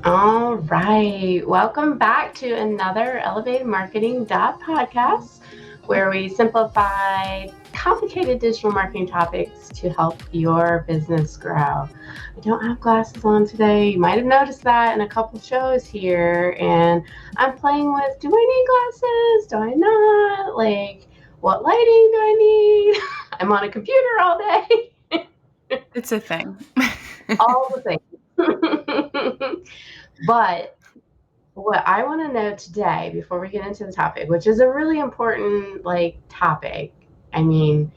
All right. Welcome back to another Elevated Marketing podcast, where we simplify complicated digital marketing topics to help your business grow. I don't have glasses on today. You might have noticed that in a couple shows here. And I'm playing with, do I need glasses? Do I not? Like, what lighting do I need? I'm on a computer all day. It's a thing. All the things. But what I want to know today, before we get into the topic, which is a really important topic, I mean,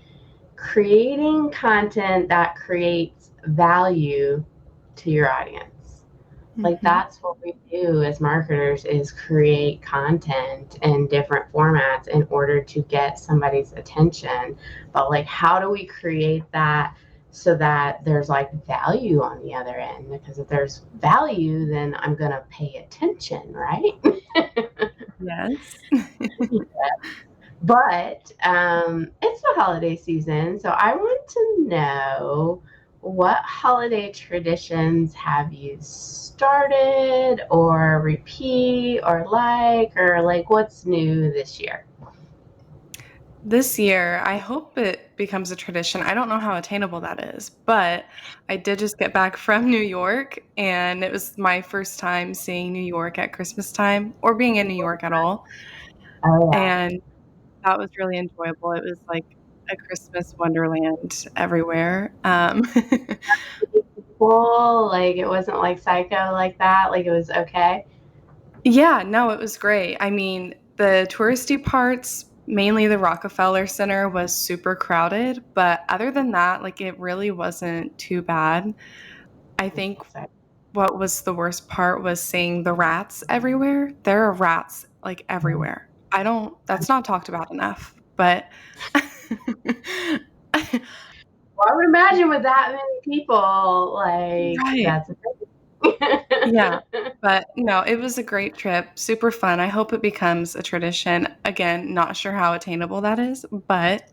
creating content that creates value to your audience. Like, that's what we do as marketers, is create content in different formats in order to get somebody's attention. But like, how do we create that so that there's like value on the other end? Because if there's value, then I'm going to pay attention, right? Yes. But it's the holiday season, so I want to know, what holiday traditions have you started or repeat or like what's new this year? This year, I hope it becomes a tradition. I don't know how attainable that is, but I did just get back from New York, and it was my first time seeing New York at Christmas time or being in New York at all. Oh yeah. And that was really enjoyable. It was like a Christmas wonderland everywhere. Cool. Like, it wasn't like psycho like that. Like, it was okay. Yeah, no, it was great. I mean, the touristy parts, mainly the Rockefeller Center, was super crowded, but other than that, like it really wasn't too bad. I think what was the worst part was seeing the rats everywhere. There are rats like everywhere. That's not talked about enough, but Well, I would imagine with that many people, like, right. that's a thing. Yeah. But no, it was a great trip, super fun. I hope it becomes a tradition. Again, not sure how attainable that is, but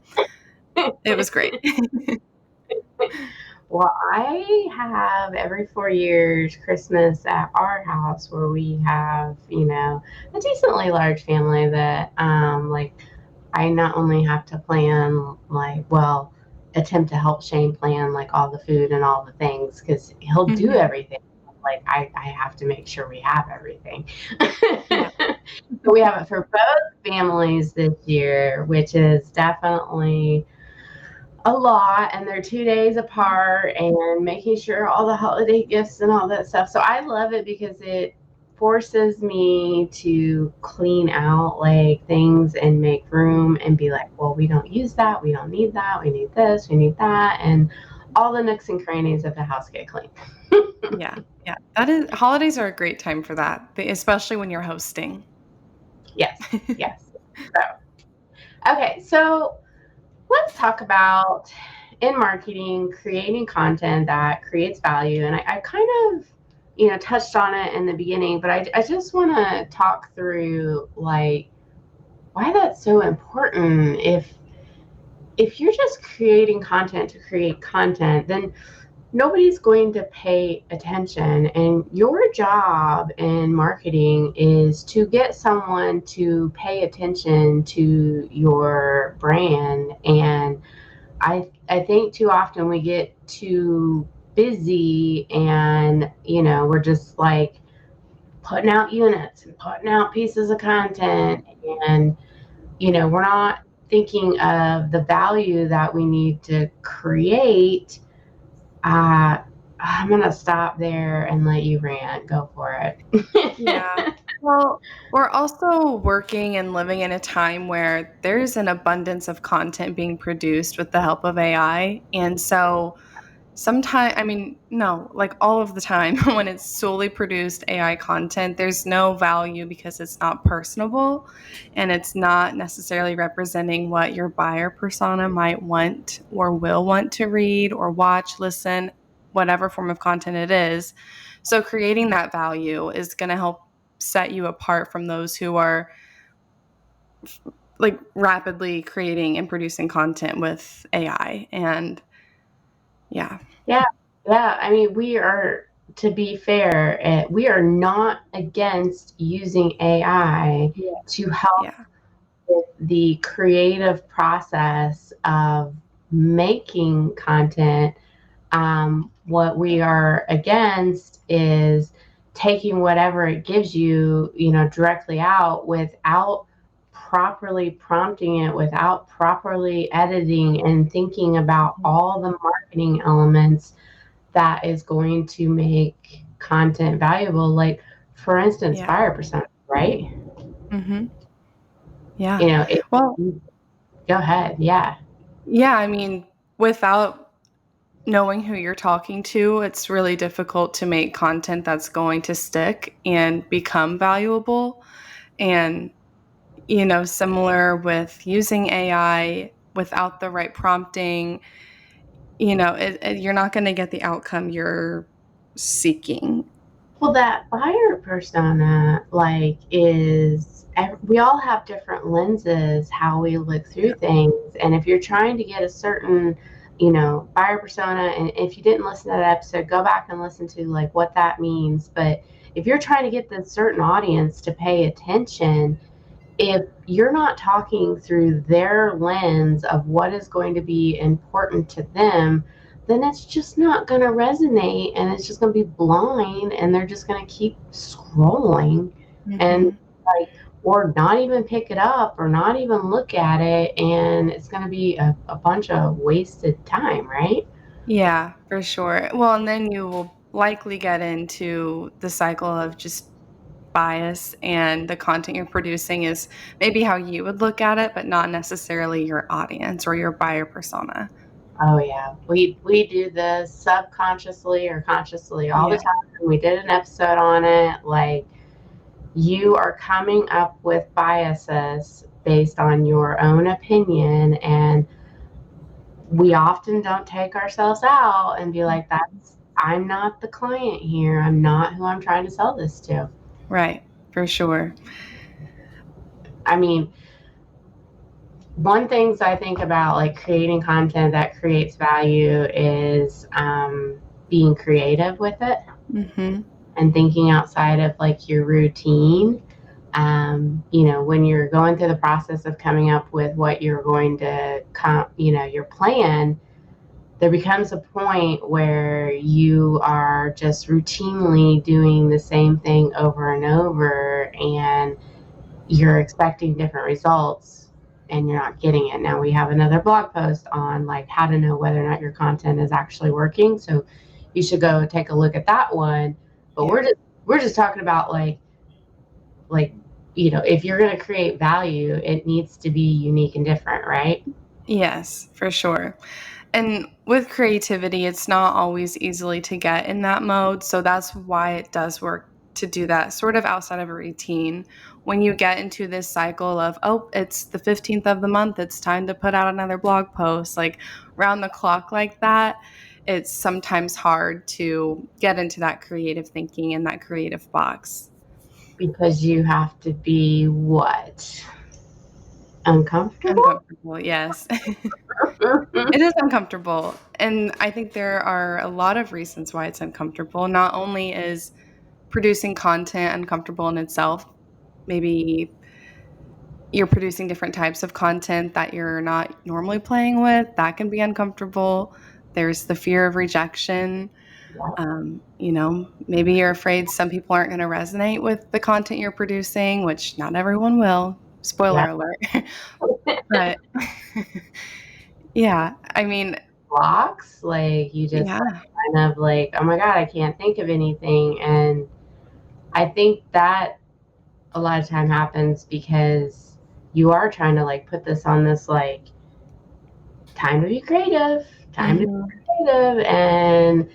it was great. Well, I have every 4 years Christmas at our house, where we have, a decently large family that, like, I not only have to plan, attempt to help Shane plan, like, all the food and all the things, because he'll do Mhm. everything. Like, I have to make sure we have everything. Yeah. So we have it for both families this year, which is definitely a lot, and they're 2 days apart, and making sure all the holiday gifts and all that stuff. So I love it because it forces me to clean out like things and make room and be like, well, we don't use that, we don't need that, we need this, we need that, and all the nooks and crannies of the house get clean. Yeah. Yeah. That is holidays are a great time for that, especially when you're hosting. Yes, yes. Okay, so let's talk about, in marketing, creating content that creates value. And I kind of, touched on it in the beginning, but I just want to talk through like why that's so important. If you're just creating content to create content, then nobody's going to pay attention. And your job in marketing is to get someone to pay attention to your brand. And I think too often we get too busy, and we're just like putting out units and putting out pieces of content, and we're not thinking of the value that we need to create. I'm gonna stop there and let you rant. Go for Yeah. it. Well, we're also working and living in a time where there's an abundance of content being produced with the help of AI. And so sometimes, I mean, no, like all of the time, when it's solely produced AI content, there's no value because it's not personable and it's not necessarily representing what your buyer persona might want or will want to read or watch, listen, whatever form of content it is. So creating that value is going to help set you apart from those who are like rapidly creating and producing content with AI. And yeah. Yeah, yeah. I mean, we are. to be fair, we are not against using AI Yeah. to help Yeah. with the creative process of making content. What we are against is taking whatever it gives you, directly out without properly prompting it, without properly editing and thinking about all the marketing elements that is going to make content valuable. Like, for instance, Yeah. buyer persona, right? Mhm. Yeah. You know, it, Well, go ahead. Yeah. yeah, I mean, without knowing who you're talking to, it's really difficult to make content that's going to stick and become valuable. And, similar with using AI without the right prompting, you're not going to get the outcome you're seeking. Well, that buyer persona, like, we all have different lenses how we look through Yeah. things. And if you're trying to get a certain, buyer persona, and if you didn't listen to that episode, go back and listen to like what that means. But if you're trying to get this certain audience to pay attention, if you're not talking through their lens of what is going to be important to them, then it's just not going to resonate, and it's just going to be blind, and they're just going to keep scrolling and Mhm. like, or not even pick it up or not even look at it, and it's going to be a bunch of wasted time, right? Yeah, for sure. Well, and then you will likely get into the cycle of just bias, and the content you're producing is maybe how you would look at it, but not necessarily your audience or your buyer persona. Oh yeah, we do this subconsciously or consciously all the Yeah. time. We did an episode on it. Like, you are coming up with biases based on your own opinion, and we often don't take ourselves out and be like, that's I'm not the client here, I'm not who I'm trying to sell this to. Right, for sure. I mean, one things I think about, like, creating content that creates value is being creative with it Mhm. and thinking outside of like your routine. When you're going through the process of coming up with what you're going to your plan, there becomes a point where you are just routinely doing the same thing over and over, and you're expecting different results, and you're not getting it. Now we have another blog post on like how to know whether or not your content is actually working, so you should go take a look at that one. But Yeah. we're just talking about like if you're going to create value, it needs to be unique and different, right? Yes, for sure. And with creativity, it's not always easily to get in that mode. So that's why it does work to do that sort of outside of a routine. When you get into this cycle of, oh, it's the 15th of the month, it's time to put out another blog post, like round the clock like that, it's sometimes hard to get into that creative thinking and that creative box. Because you have to be what? Uncomfortable. Uncomfortable, yes. It is uncomfortable. And I think there are a lot of reasons why it's uncomfortable. Not only is producing content uncomfortable in itself, maybe you're producing different types of content that you're not normally playing with, that can be uncomfortable. There's the fear of rejection. Yeah, Maybe you're afraid some people aren't going to resonate with the content you're producing, which not everyone will. yeah. Spoiler alert. But yeah, I mean, Blocks, like, you just like yeah. kind of like, oh my god, I can't think of anything. And I think that a lot of time happens because you are trying to like put this on this like time to be creative, time to Mhm. be creative, and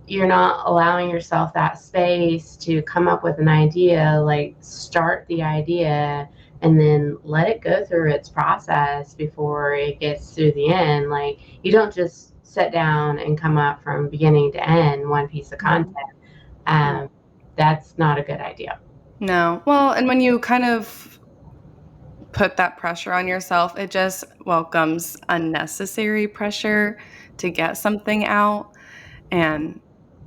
you're not allowing yourself that space to come up with an idea. Like, start the idea and then let it go through its process before it gets through the end. Like, you don't just sit down and come up from beginning to end one piece of content. Mhm. Mm. um, that's not a good idea. No. Well, and when you kind of put that pressure on yourself, it just welcomes unnecessary pressure to get something out. And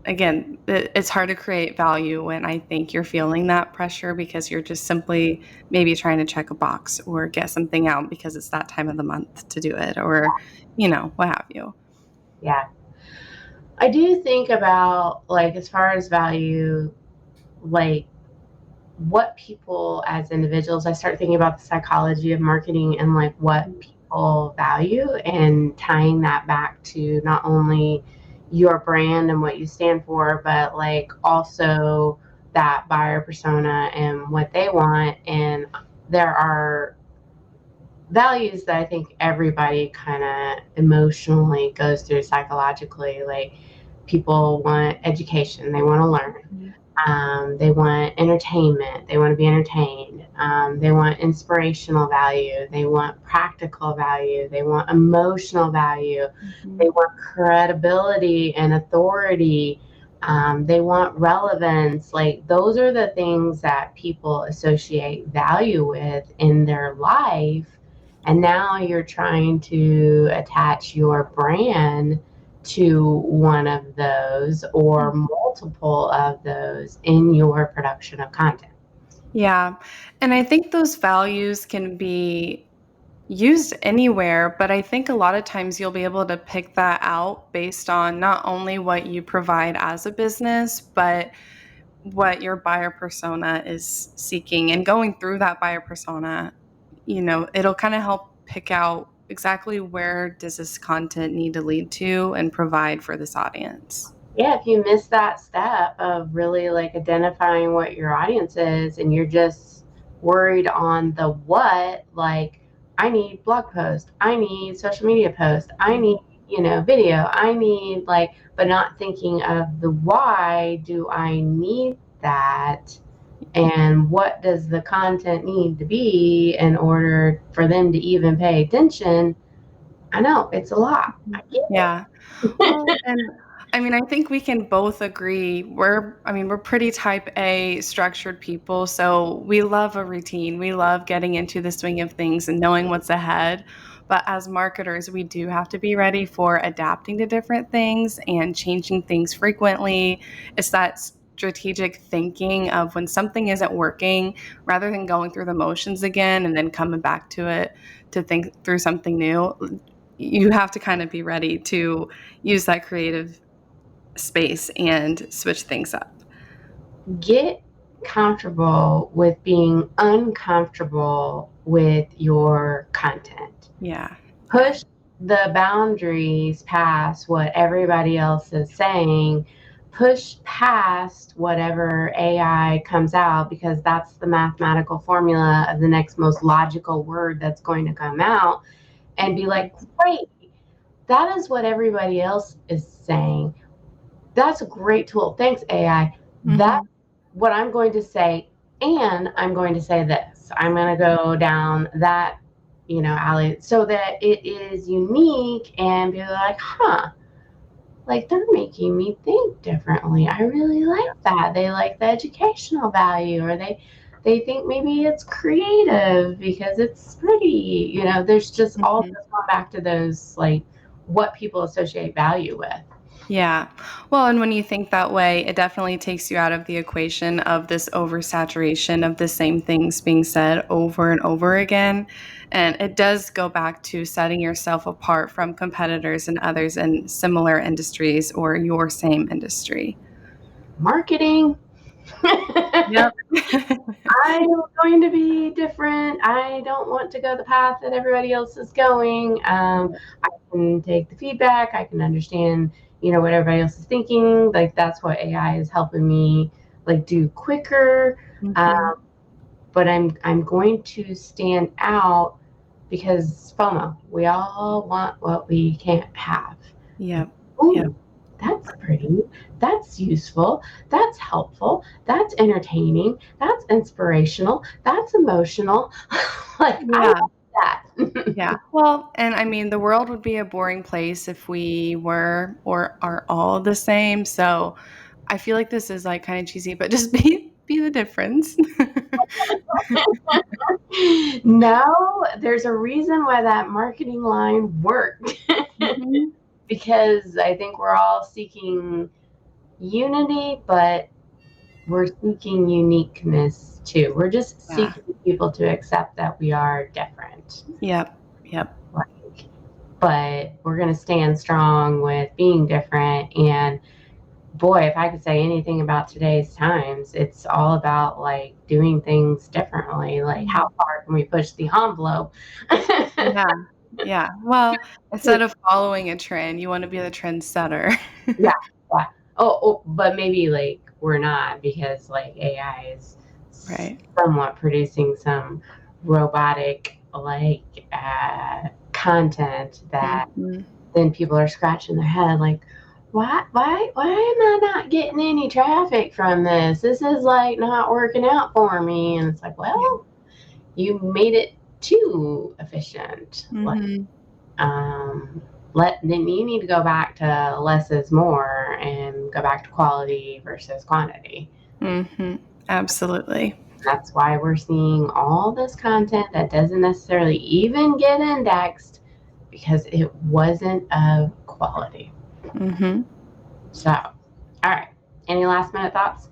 again, it's hard to create value when I think you're feeling that pressure because you're just simply maybe trying to check a box or get something out because it's that time of the month to do it, or, what have you. Yeah. I do think about, like, as far as value, like, what people as individuals, I start thinking about the psychology of marketing and like what people value, and tying that back to not only your brand and what you stand for, but like also that buyer persona and what they want. And there are values that I think everybody kind of emotionally goes through psychologically. Like, people want education, they want to learn. They want entertainment. They want to be entertained. They want inspirational value. They want practical value. They want emotional value. They want credibility and authority. They want relevance. Like, those are the things that people associate value with in their life. And now you're trying to attach your brand to one of those or multiple of those in your production of content. Yeah. And I think those values can be used anywhere, but I think a lot of times you'll be able to pick that out based on not only what you provide as a business, but what your buyer persona is seeking. And going through that buyer persona, it'll kind of help pick out exactly where does this content need to lead to and provide for this audience. Yeah, if you miss that step of really like identifying what your audience is and you're just worried on the what, like, I need blog post, I need social media post, I need, video, I need, like, but not thinking of the why do I need that, and what does the content need to be in order for them to even pay attention. I know it's a lot. I get Yeah. it. Well, and I mean, I think we can both agree we're pretty type A structured people, so we love a routine. We love getting into the swing of things and knowing what's ahead. But as marketers, we do have to be ready for adapting to different things and changing things frequently. It's that strategic thinking of when something isn't working, rather than going through the motions again and then coming back to it to think through something new. You have to kind of be ready to use that creative space and switch things up. Get comfortable with being uncomfortable with your content. Yeah. Yeah. Push the boundaries past what everybody else is saying. Push past whatever AI comes out, because that's the mathematical formula of the next most logical word that's going to come out, and be like, great, that is what everybody else is saying. That's a great tool. Thanks, AI. That's Mhm. what I'm going to say. And I'm going to say this. I'm going to go down that, alley, so that it is unique and be like, huh, like, they're making me think differently. I really like that. They like the educational value, or they think maybe it's creative because it's pretty. There's just all Mhm. this going back to those, like, what people associate value with. Yeah. Well, and when you think that way, it definitely takes you out of the equation of this oversaturation of the same things being said over and over again. And it does go back to setting yourself apart from competitors and others in similar industries or your same industry. Marketing. Yep. I'm going to be different. I don't want to go the path that everybody else is going. I can take the feedback. I can understand, what everybody else is thinking. Like, that's what AI is helping me, like, do quicker. Mhm. But I'm going to stand out because FOMO. We all want what we can't have. Yep. Yep. Ooh, that's pretty. That's useful. That's helpful. That's entertaining. That's inspirational. That's emotional. Like, I Yeah. want that. Yeah. Well, and I mean, the world would be a boring place if we were or are all the same. So I feel like this is like kind of cheesy, but just be the difference. No, there's a reason why that marketing line worked. Mhm. Because I think we're all seeking unity, but we're seeking uniqueness too. We're just Yeah. seeking people to accept that we are different. Yep. Yep. Like, but we're going to stand strong with being different. And boy, if I could say anything about today's times, it's all about like doing things differently. Like, how far can we push the envelope? Yeah. Yeah. Well, instead of following a trend, you want to be the trendsetter. Yeah, yeah. But maybe like we're not, because like AI is Right. somewhat producing some robotic like content that Mhm. then people are scratching their head like, why am I not getting any traffic from this? This is like not working out for me. And it's like, Yeah. well, you made it too efficient. Like, Mhm. um, then you need to go back to less is more and go back to quality versus quantity. Mhm. Absolutely. That's why we're seeing all this content that doesn't necessarily even get indexed because it wasn't of quality. Mhm. So, all right. Any last minute thoughts?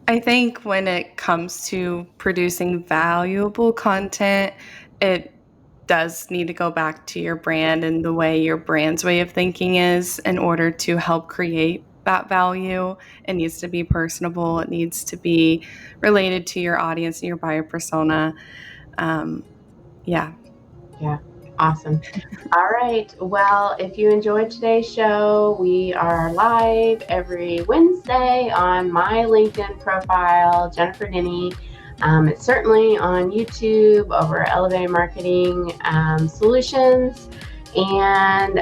I think when it comes to producing valuable content, it does need to go back to your brand and the way your brand's way of thinking is in order to help create that value. It needs to be personable, it needs to be related to your audience and your buyer persona. Um, yeah. Yeah. Awesome. All right. Well, if you enjoyed today's show, we are live every Wednesday on my LinkedIn profile, Jennifer Denny. It's certainly on YouTube over Elevated Marketing Solutions. And,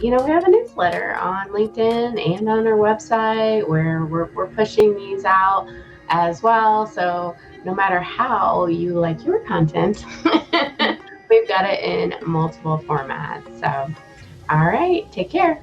we have a newsletter on LinkedIn and on our website where we're pushing these out as well. So no matter how you like your content, we've got it in multiple formats. So, all right, take care.